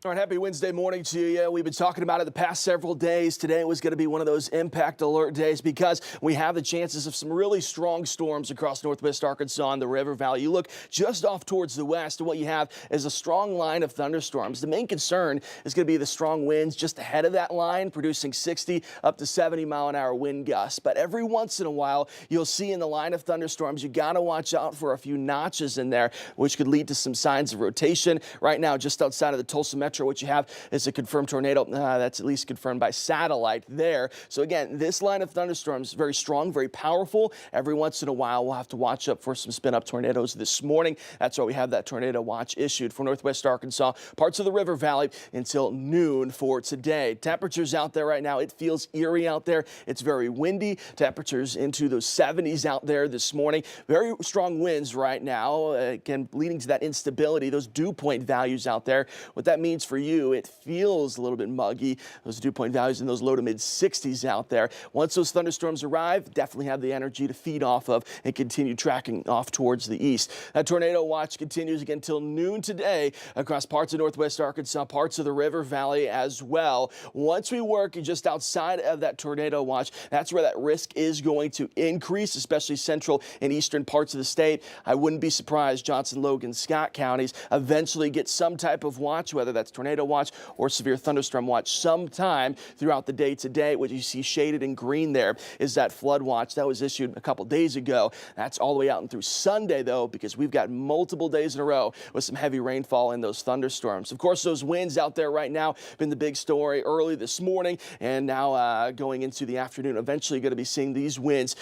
All right, happy Wednesday morning to you. We've been talking about it the past several days. Today was going to be one of those impact alert days because we have the chances of some really strong storms across northwest Arkansas and the River Valley. You look just off towards the west, and what you have is a strong line of thunderstorms. The main concern is going to be the strong winds just ahead of that line, producing 60 up to 70-mile-an-hour wind gusts. But every once in a while, you'll see in the line of thunderstorms, you got to watch out for a few notches in there, which could lead to some signs of rotation. Right now, just outside of the Tulsa Metro, what you have is a confirmed tornado that's at least confirmed by satellite there. So again, this line of thunderstorms very strong, very powerful. Every once in a while, we'll have to watch up for some spin-up tornadoes this morning. That's why we have that tornado watch issued for northwest Arkansas, parts of the River Valley until noon for today. Temperatures out there right now, it feels eerie out there. It's very windy. Temperatures into those 70s out there this morning. Very strong winds right now, again, leading to that instability, those dew point values out there. What that means for you, it feels a little bit muggy. Those dew point values in those low to mid 60s out there. Once those thunderstorms arrive, definitely have the energy to feed off of and continue tracking off towards the east. That tornado watch continues again until noon today across parts of northwest Arkansas, parts of the River Valley as well. Once we work just outside of that tornado watch, that's where that risk is going to increase, especially central and eastern parts of the state. I wouldn't be surprised Johnson, Logan, Scott counties eventually get some type of watch, whether that's tornado watch or severe thunderstorm watch sometime throughout the day today. What you see shaded in green there is that flood watch that was issued a couple days ago. That's all the way out and through Sunday, though, because we've got multiple days in a row with some heavy rainfall and those thunderstorms. Of course, those winds out there right now been the big story early this morning and now going into the afternoon. Eventually going to be seeing these winds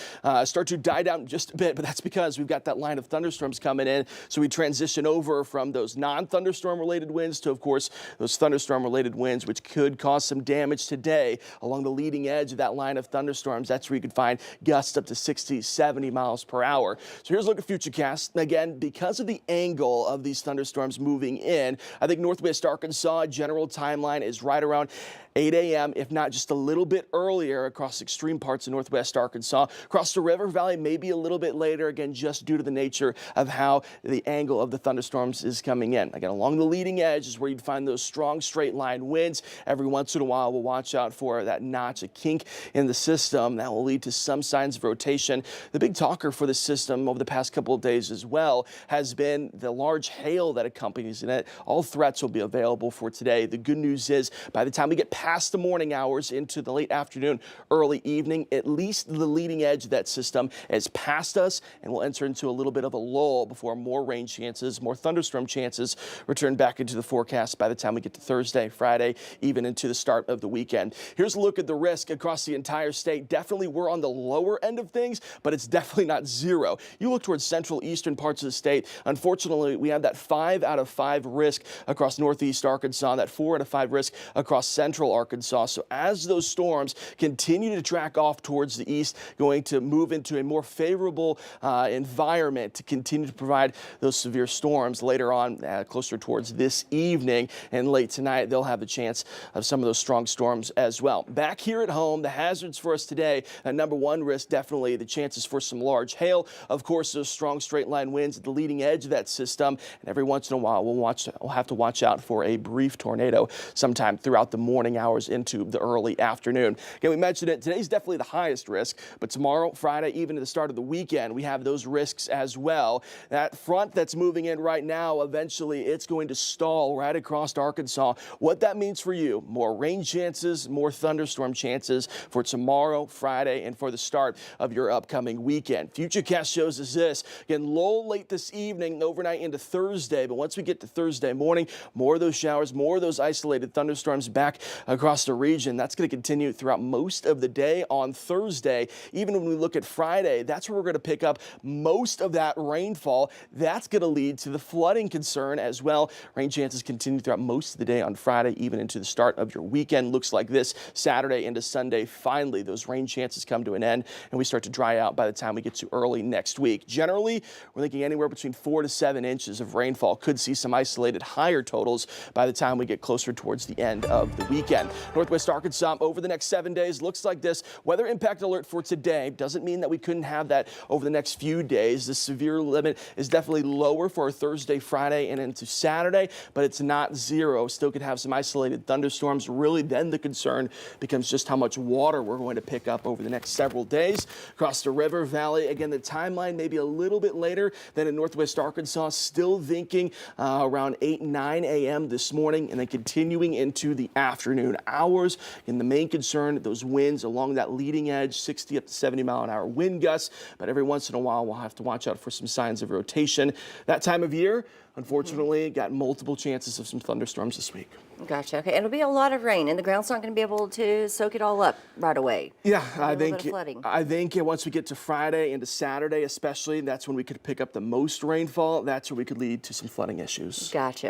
start to die down just a bit, but that's because we've got that line of thunderstorms coming in. So we transition over from those non-thunderstorm related winds to, of course, those thunderstorm related winds, which could cause some damage today along the leading edge of that line of thunderstorms. That's where you could find gusts up to 60, 70 miles per hour. So here's a look at Futurecast. Again, because of the angle of these thunderstorms moving in, I think northwest Arkansas general timeline is right around 8 a.m., if not just a little bit earlier across extreme parts of northwest Arkansas. Across the River Valley, maybe a little bit later, again, just due to the nature of how the angle of the thunderstorms is coming in. Again, along the leading edge is where you'd find those strong straight line winds. Every once in a while, we'll watch out for that notch, a kink in the system. That will lead to some signs of rotation. The big talker for the system over the past couple of days as well has been the large hail that accompanies it. All threats will be available for today. The good news is by the time we get past the morning hours into the late afternoon, early evening, at least the leading edge of that system is past us, and we'll enter into a little bit of a lull before more rain chances, more thunderstorm chances return back into the forecast by the time we get to Thursday, Friday, even into the start of the weekend. Here's a look at the risk across the entire state. Definitely we're on the lower end of things, but it's definitely not zero. You look towards central eastern parts of the state. Unfortunately, we have that 5 out of 5 risk across northeast Arkansas, that 4 out of 5 risk across central Arkansas. So as those storms continue to track off towards the east, going to move into a more favorable environment to continue to provide those severe storms later on, closer towards this evening and late tonight, they'll have a chance of some of those strong storms as well. Back here at home, the hazards for us today, number one risk, definitely the chances for some large hail. Of course, those strong straight line winds at the leading edge of that system. And every once in a while, we'll have to watch out for a brief tornado sometime throughout the morning hours into the early afternoon. Again, we mentioned it. Today's definitely the highest risk, but tomorrow, Friday, even to the start of the weekend, we have those risks as well. That front that's moving in right now, eventually it's going to stall right across Arkansas. What that means for you, more rain chances, more thunderstorm chances for tomorrow, Friday, and for the start of your upcoming weekend. Futurecast shows us this. Again, lull late this evening, overnight into Thursday, but once we get to Thursday morning, more of those showers, more of those isolated thunderstorms back across the region. That's going to continue throughout most of the day on Thursday. Even when we look at Friday, that's where we're going to pick up most of that rainfall. That's going to lead to the flooding concern as well. Rain chances continue throughout most of the day on Friday, even into the start of your weekend. Looks like this Saturday into Sunday. Finally, those rain chances come to an end and we start to dry out by the time we get to early next week. Generally, we're thinking anywhere between 4 to 7 inches of rainfall. Could see some isolated higher totals by the time we get closer towards the end of the weekend. again. Northwest Arkansas over the next 7 days looks like this. Weather impact alert for today doesn't mean that we couldn't have that over the next few days. The severe limit is definitely lower for our Thursday, Friday, and into Saturday, but it's not zero. Still could have some isolated thunderstorms. Really, then the concern becomes just how much water we're going to pick up over the next several days across the river valley. Again, the timeline may be a little bit later than in Northwest Arkansas. Still thinking around 8-9 a.m. this morning, and then continuing into the afternoon hours. And the main concern, those winds along that leading edge, 60 up to 70 mile an hour wind gusts. But every once in a while, we'll have to watch out for some signs of rotation. That time of year, unfortunately, got multiple chances of some thunderstorms this week. Gotcha. Okay, it'll be a lot of rain, and the ground's not going to be able to soak it all up right away. Yeah, I think once we get to Friday into Saturday, especially, that's when we could pick up the most rainfall. That's where we could lead to some flooding issues. Gotcha.